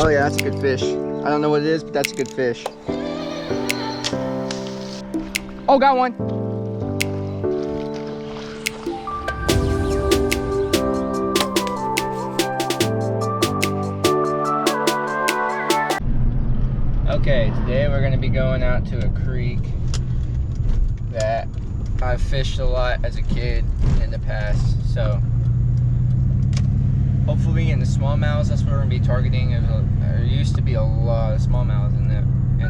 Oh yeah, that's a good fish. I don't know what it is, but that's a good fish. Oh, got one. Okay, today we're gonna be going out to a creek that I've fished a lot as a kid in the past. So hopefully in the smallmouths, that's what we're gonna be targeting. There used to be a lot of smallmouths in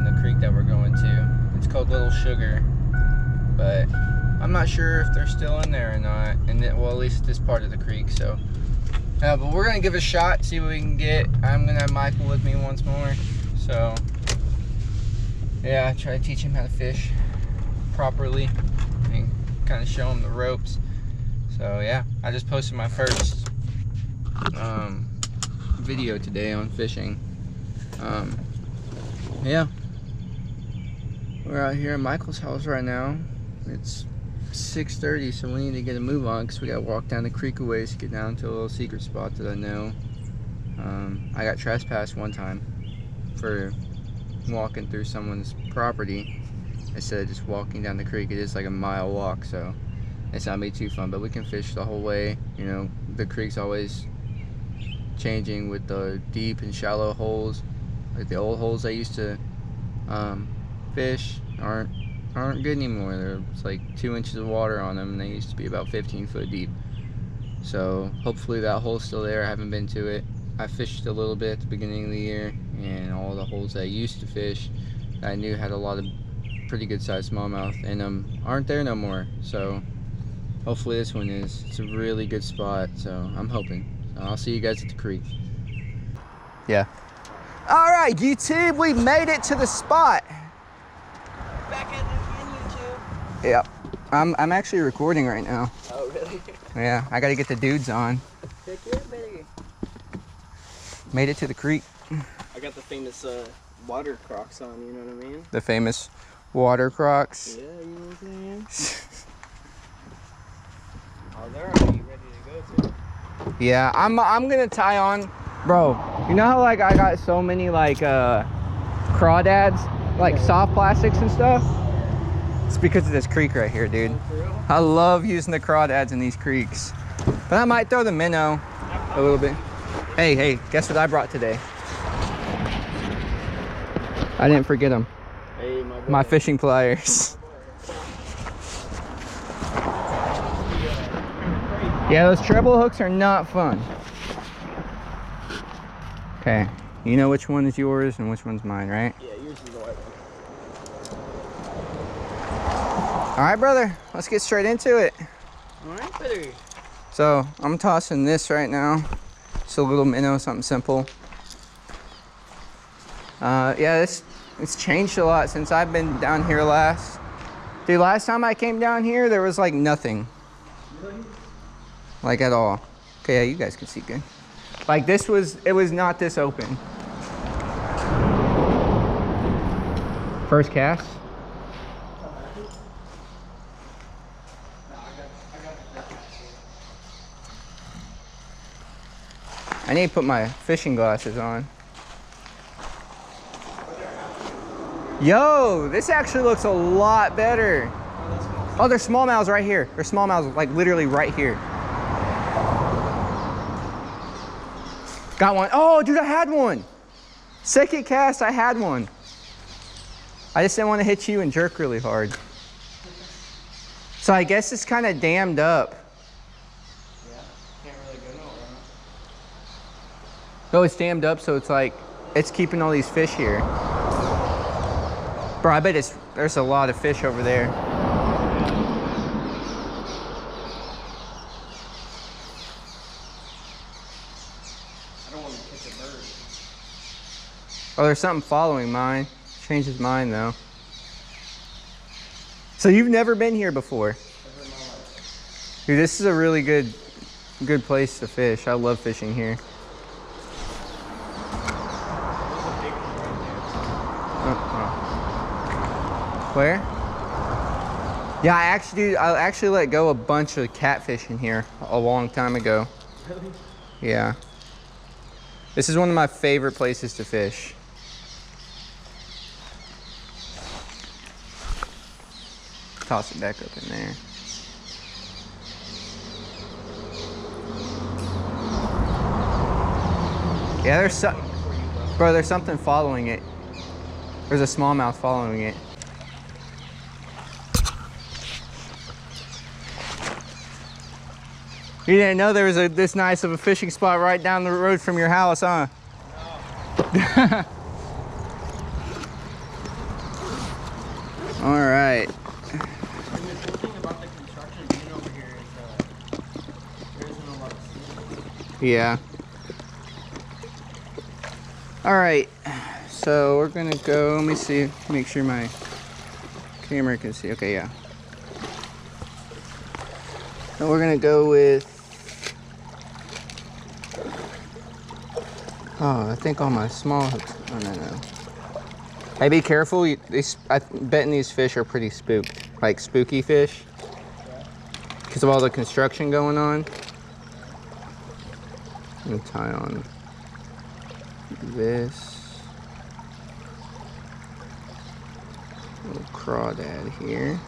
the creek that we're going to. It's called Little Sugar, but I'm not sure if they're still in there or not. And well, at least this part of the creek. So, but we're gonna give it a shot, see what we can get. I'm gonna have Michael with me once more. So, yeah, try to teach him how to fish properly and kind of show him the ropes. So yeah, I just posted my first video today on fishing. Yeah, we're out here at Michael's house right now. It's 6:30, so we need to get a move on because we gotta walk down the creek a ways to get down to a little secret spot that I know. I got trespassed one time for walking through someone's property instead of just walking down the creek. It is like a mile walk, so it's not gonna be too fun, but we can fish the whole way. You know, the creek's always changing with the deep and shallow holes. Like the old holes I used to fish aren't good anymore. There's like 2 inches of water on them, and they used to be about 15 foot deep. So hopefully that hole's still there. I haven't been to it. I fished a little bit at the beginning of the year, and all the holes I used to fish I knew had a lot of pretty good sized smallmouth in them aren't there no more. So hopefully this one is. It's a really good spot, so I'm hoping. I'll see you guys at the creek. Yeah. All right, YouTube, we made it to the spot. Back in YouTube. Yep. I'm actually recording right now. Oh, really? Yeah, I gotta get the dudes on. Heck yeah, baby. Made it to the creek. I got the famous water crocs on, you know what I mean? The famous water crocs. Yeah, you know what I'm saying? Oh, they're already ready to go too. Yeah, I'm gonna tie on, bro. You know how like I got so many like crawdads, like soft plastics and stuff? It's because of this creek right here, dude. Oh, for real? I love using the crawdads in these creeks. But I might throw the minnow a little bit. Hey, guess what I brought today? I didn't forget them. Hey, my boy. My fishing pliers. Yeah, those treble hooks are not fun. Okay, you know which one is yours and which one's mine, right? Yeah, yours is the white one. All right, brother, let's get straight into it. All right, buddy. So I'm tossing this right now. Just a little minnow, something simple. Yeah, it's changed a lot since I've been down here last. Dude, last time I came down here, there was like nothing. Really? Like at all. Okay, yeah, you guys can see good. Like it was not this open. First cast. I need to put my fishing glasses on. Yo, this actually looks a lot better. Oh, there's smallmouths right here. There's smallmouths like literally right here. Got one. Oh, dude, I had one. Second cast, I had one. I just didn't want to hit you and jerk really hard. So I guess it's kind of dammed up. Yeah, can't really go nowhere. No, it's dammed up, so it's like, it's keeping all these fish here. Bro, I bet there's a lot of fish over there. Oh, there's something following mine. Changed his mind though. So you've never been here before? Never in my life. Dude, this is a really good place to fish. I love fishing here. Where? Yeah, I actually let go a bunch of catfish in here a long time ago. Really? Yeah. This is one of my favorite places to fish. Toss it back up in there. Yeah, there's something following it. There's a smallmouth following it. You didn't know there was this nice of a fishing spot right down the road from your house, huh? No. All right. And the cool thing about the construction being over here is there isn't a lot of sea. Yeah. All right. So we're gonna go. Let me see. Make sure my camera can see. Okay, yeah. So we're gonna go with. Oh, I think all my small hooks. Oh no. Hey, be careful. I'm betting these fish are pretty spooked, like spooky fish, because of all the construction going on. Let me tie on this little crawdad here.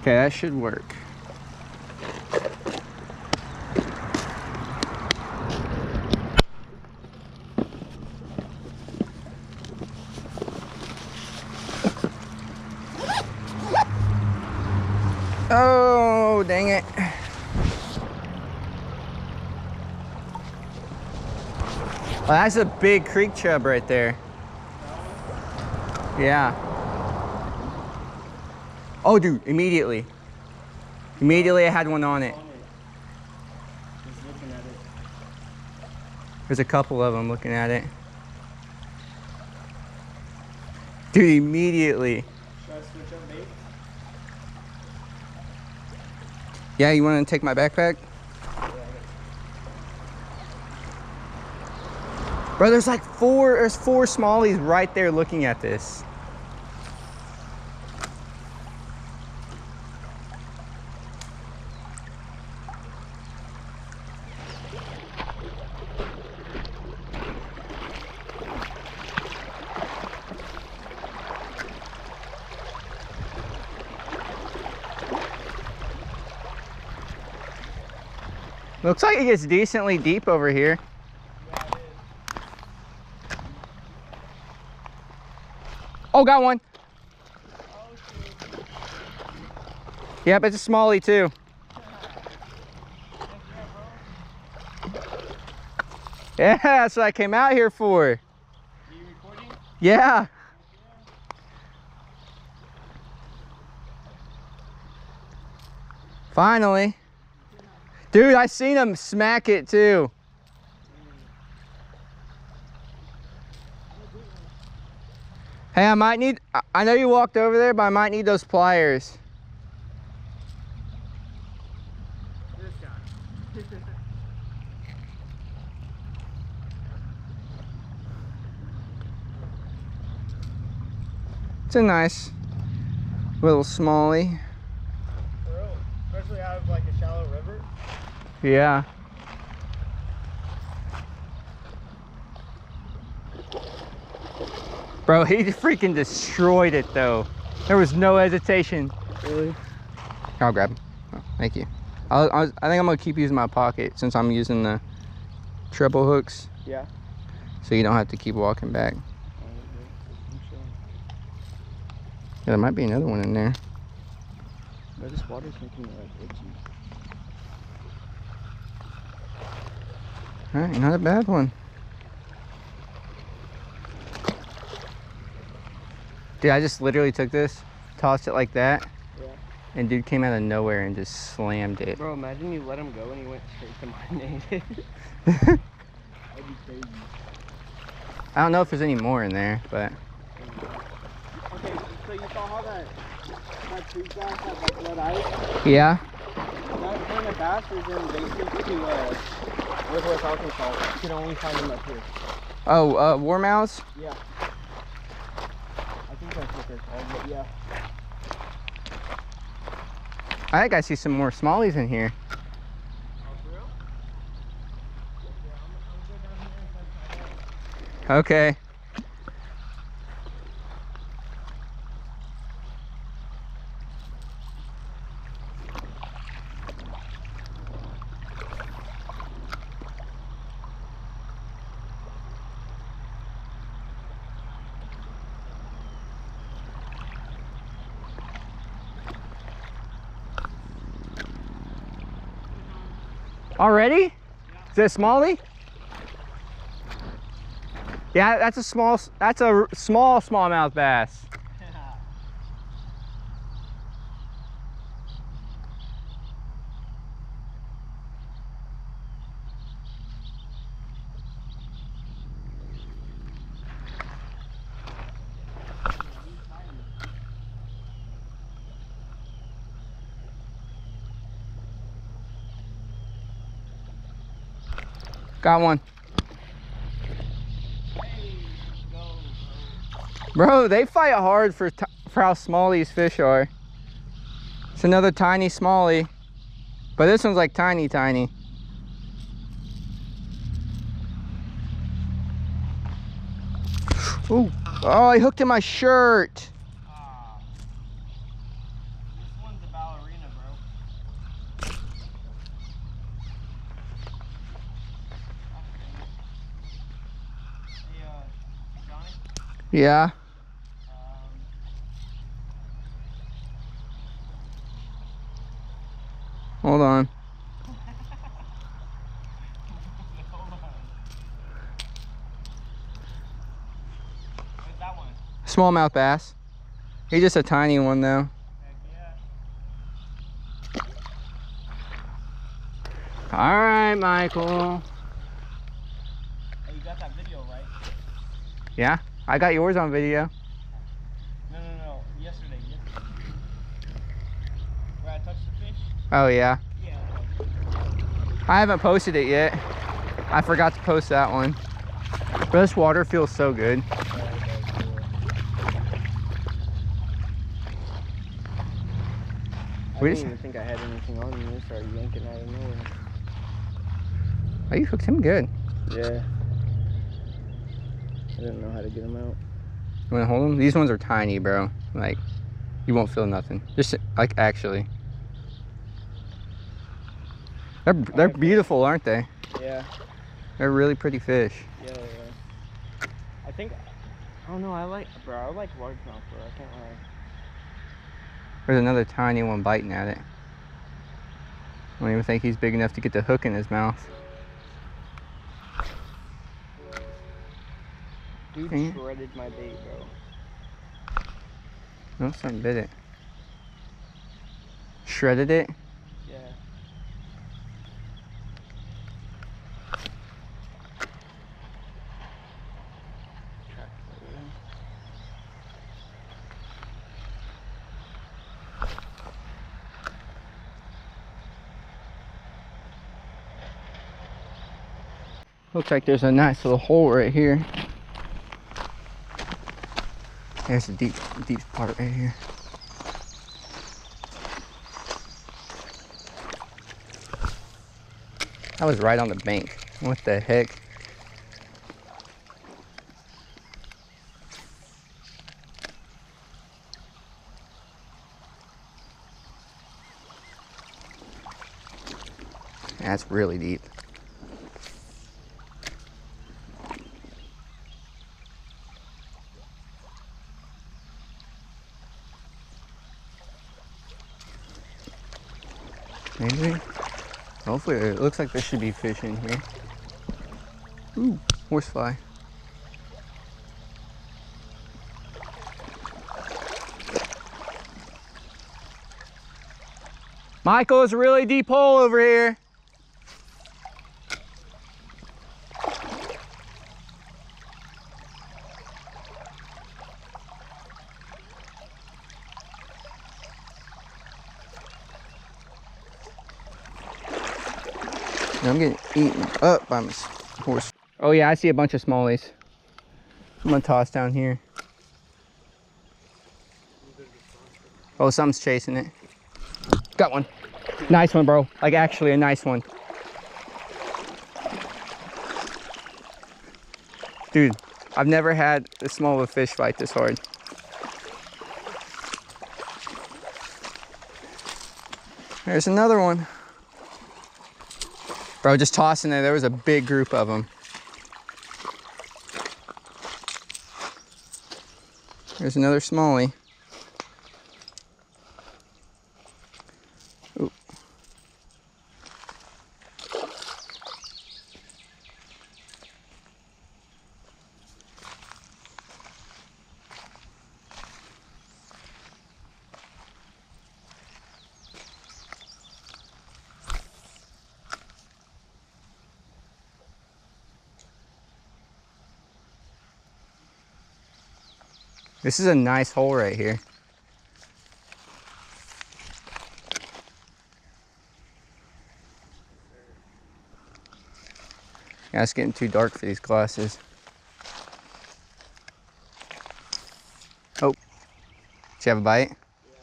Okay, that should work. Oh, dang it. Well, that's a big creek chub right there. Yeah. Oh, dude, immediately. Immediately I had one on it. Just looking at it. There's a couple of them looking at it. Dude, immediately. Should I switch up bait? Yeah, you want to take my backpack? Bro, there's four smallies right there looking at this. Looks like it gets decently deep over here. Yeah, it is. Oh, got one. Oh, shoot. Yep, it's a smallie too. Yeah, that's what I came out here for. Are you recording? Yeah. Finally. Dude, I seen him smack it too. Hey, I know you walked over there, but I might need those pliers. This guy. It's a nice little smallie. For real. Especially out of like a shallow river. Yeah. Bro, he freaking destroyed it though. There was no hesitation. Really? Here, I'll grab him. Oh, thank you. I think I'm gonna keep using my pocket since I'm using the treble hooks. Yeah. So you don't have to keep walking back. Yeah, there might be another one in there. Bro, this water's making me like itchy. All right, not a bad one. Dude, I just literally took this, tossed it like that, Yeah. and dude came out of nowhere and just slammed it. Bro, imagine you let him go and he went straight to my name. That'd be crazy. I don't know if there's any more in there, but Okay, so you saw how that tree grass had like red ice? yeah. That kind of bass is invasive to Northwest Arkansas. You can only find them up here. Oh, warmouths? Yeah. I think that's what they're called, but yeah. I think I see some more smallies in here. I'll Okay. Already? Is it a smallie? Yeah, that's a small smallmouth bass. Got one. Bro, they fight hard for how small these fish are. It's another tiny smallie, but this one's like tiny. Ooh. Oh, I hooked in my shirt. This one's a ballerina, bro. Hey, Johnny? Yeah. Hold on. Where's that one? Smallmouth bass. He's just a tiny one though. Heck yeah. All right, Michael. Oh, you got that video, right? Yeah, I got yours on video. No. Yesterday. Where I touched the fish? Oh yeah. Yeah. I haven't posted it yet. I forgot to post that one. But this water feels so good. I didn't even think I had anything on me. I started yanking out of nowhere. Oh, you hooked him good. Yeah. I didn't know how to get him out. You wanna hold them? These ones are tiny, bro. Like, you won't feel nothing. Just like actually. They're beautiful, aren't they? Yeah. They're really pretty fish. Yeah. I think, I don't know, I like largemouth, bro. I can't lie. There's another tiny one biting at it. I don't even think he's big enough to get the hook in his mouth. Dude Okay. shredded my bait, bro. No, something bit it. Shredded it? Yeah. Looks like there's a nice little hole right here. There's a deep part right here. That was right on the bank. What the heck? That's really deep. Maybe. Hopefully, it looks like there should be fish in here. Ooh, horsefly. Michael, it's a really deep hole over here. I'm getting eaten up by my horse. Oh yeah, I see a bunch of smallies. I'm gonna toss down here. Oh, something's chasing it. Got one. Nice one, bro. Like actually a nice one. Dude, I've never had a smallmouth fish fight this hard. There's another one. Bro, just tossing there. There was a big group of them. There's another smallie. Ooh. This is a nice hole right here. Yeah, it's getting too dark for these glasses. Oh, did you have a bite? Yeah.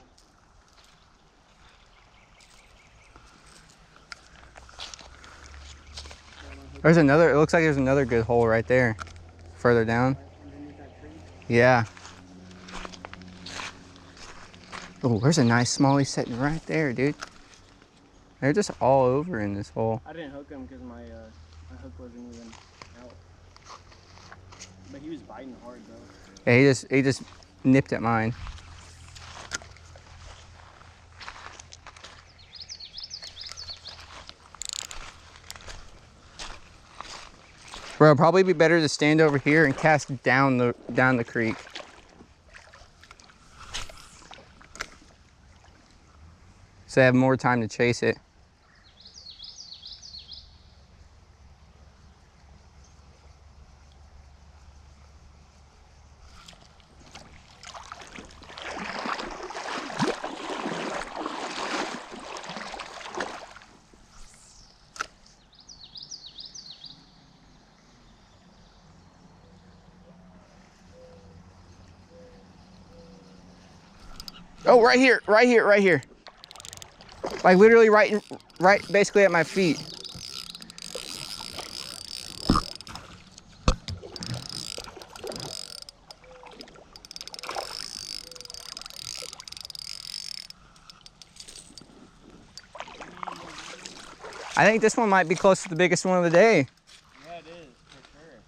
There's another, it looks like there's another good hole right there, further down. Underneath that tree. Yeah. Oh, there's a nice smallie sitting right there, dude. They're just all over in this hole. I didn't hook him because my hook wasn't even out. But he was biting hard though. Yeah, he just nipped at mine. Bro, it'd probably be better to stand over here and cast down the creek. So I have more time to chase it. Oh, right here, right here, right here. Like literally right basically at my feet. I think this one might be close to the biggest one of the day. Yeah, it is, for sure.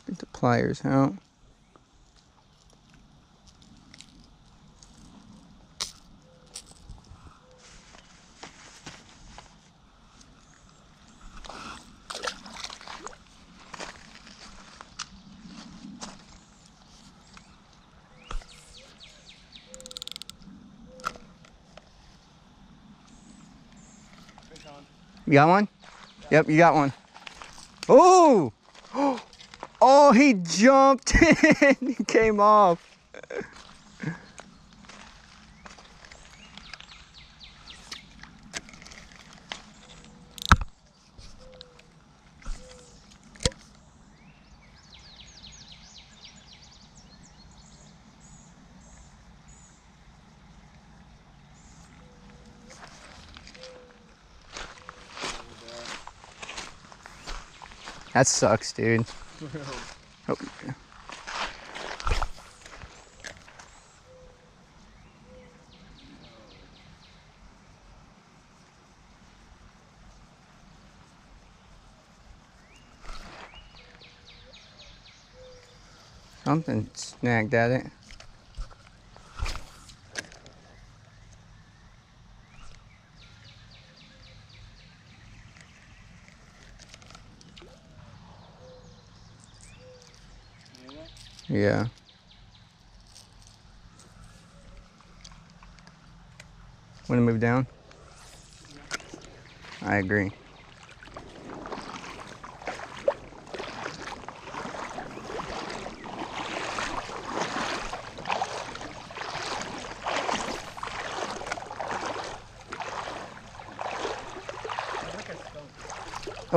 Get the pliers out. You got one? Yep, you got one. Oh! Oh, he jumped in. He came off. That sucks, dude. Oh. Something snagged at it. Yeah. Want to move down? I agree.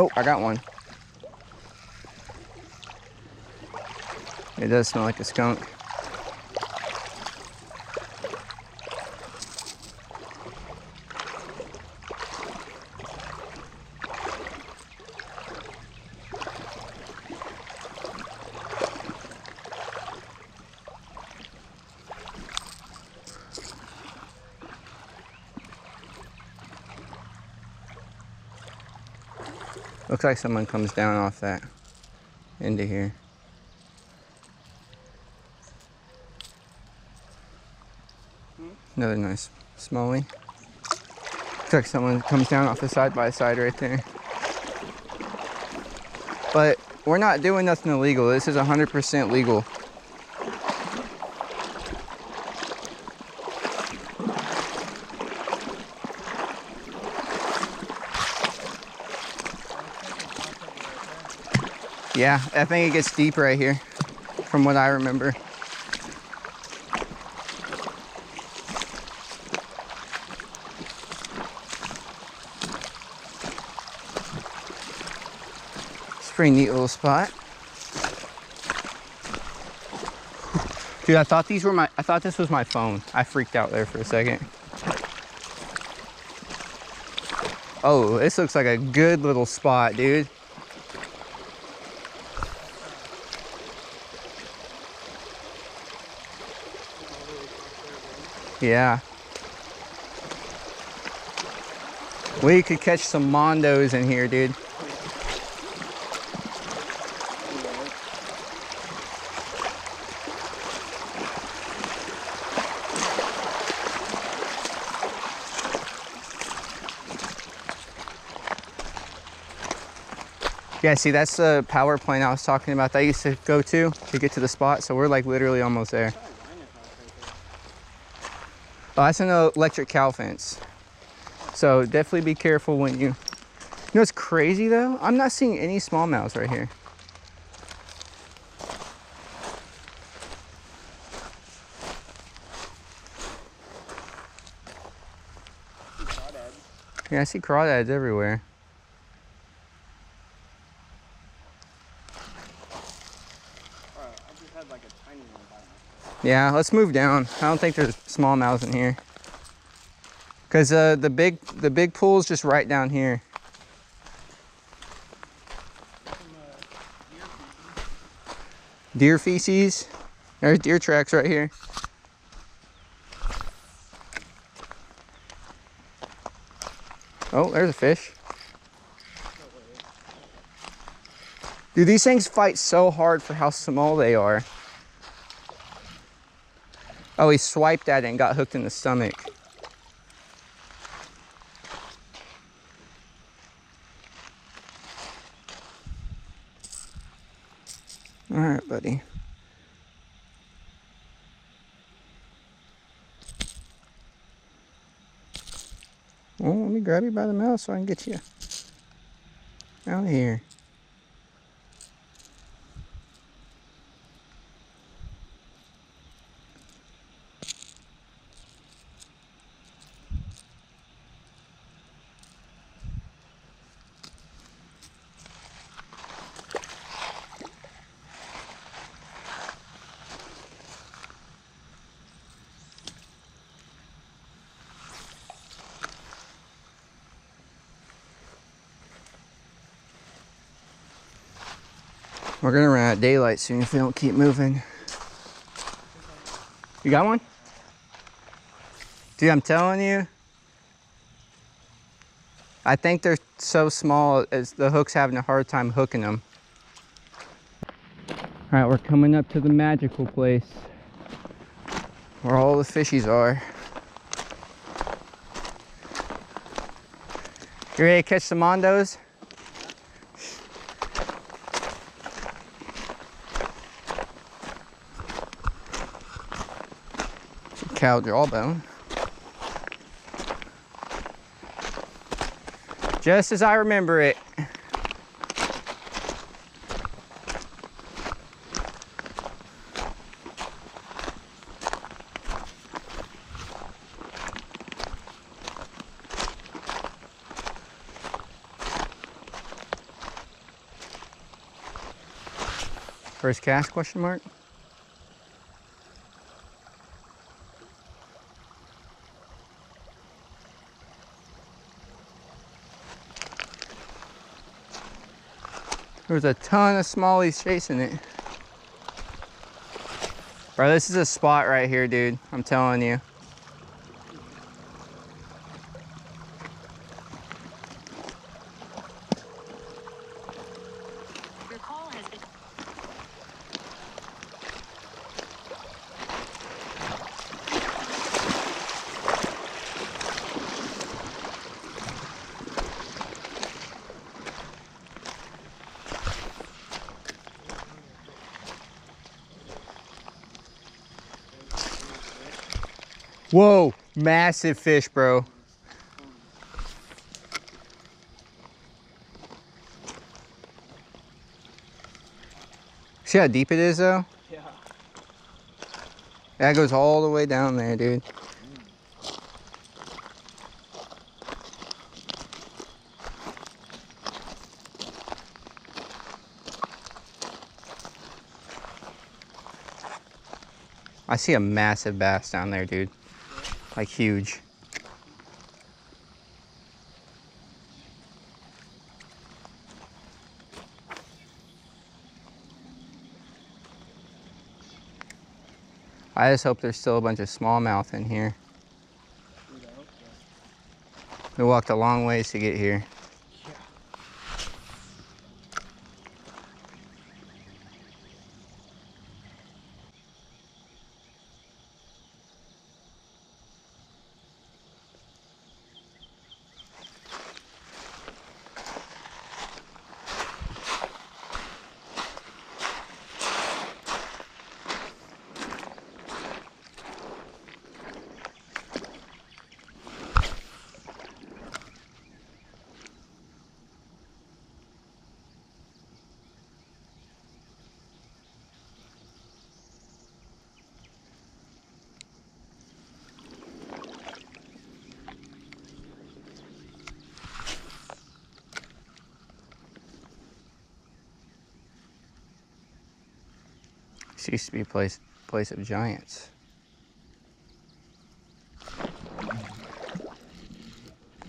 Oh, I got one. It does smell like a skunk. Looks like someone comes down off that into here. Another nice smallie. Looks like someone comes down off the side by side right there. But we're not doing nothing illegal. This is 100% legal. Yeah, I think it gets deep right here, from what I remember. It's a pretty neat little spot. Dude, I thought this was my phone. I freaked out there for a second. Oh, this looks like a good little spot, dude. Yeah. We could catch some mondos in here, dude. Yeah, see, that's the power plant I was talking about that I used to go to get to the spot. So we're like literally almost there. Oh, that's an electric cow fence. So definitely be careful when you... You know what's crazy though? I'm not seeing any smallmouths right here. Yeah, I see crawdads everywhere. Yeah, let's move down. I don't think there's smallmouths in here. Cause the big pool's just right down here. Deer feces. There's deer tracks right here. Oh, there's a fish. Dude, these things fight so hard for how small they are. Oh, he swiped at it and got hooked in the stomach. All right, buddy. Well, let me grab you by the mouth so I can get you out of here. We're gonna run out of daylight soon if we don't keep moving. You got one? Dude, I'm telling you, I think they're so small as the hook's having a hard time hooking them. All right, we're coming up to the magical place where all the fishies are. You ready to catch some mondos? Cow jawbone. Just as I remember it. First cast, question mark? There's a ton of smallies chasing it. Bro, this is a spot right here, dude. I'm telling you. Your call has been... Whoa, massive fish, bro. See how deep it is, though? Yeah. That goes all the way down there, dude. I see a massive bass down there, dude. Like huge. I just hope there's still a bunch of smallmouth in here. Dude, I hope so. We walked a long ways to get here. Yeah. This used to be a place of giants.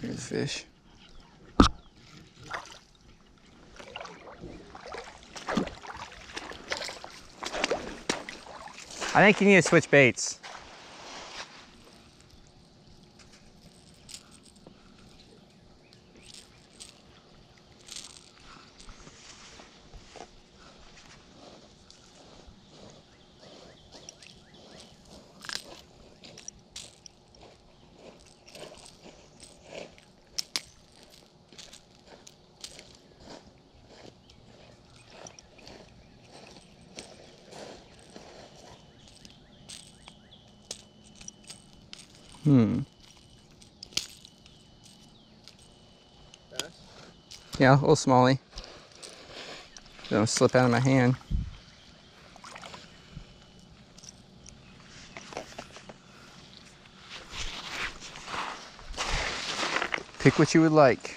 Here's a fish. I think you need to switch baits. Bass? Yeah, a little smallie. Don't slip out of my hand. Pick what you would like.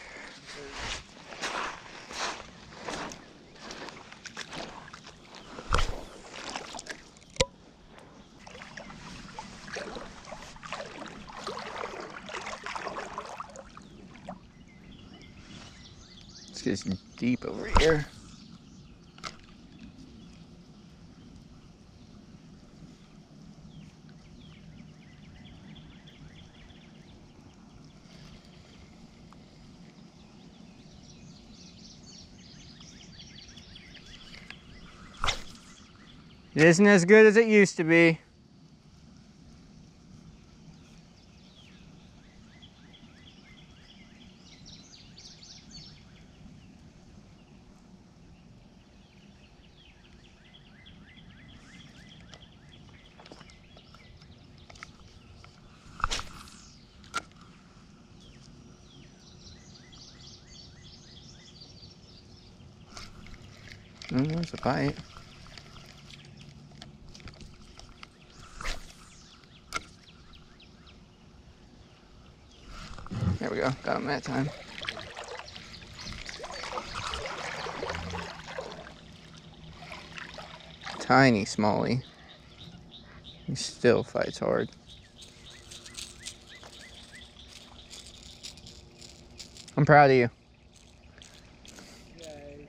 It's just deep over here. It isn't as good as it used to be. There's a bite. There we go, got him that time. tiny Smallie. He still fights hard. I'm proud of you. Yay.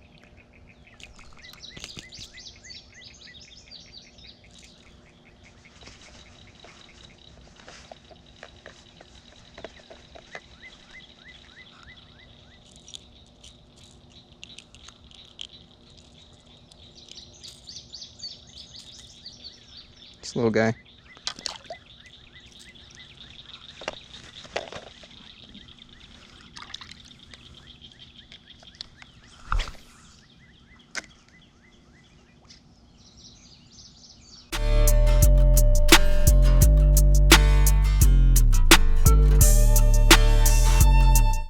This little guy.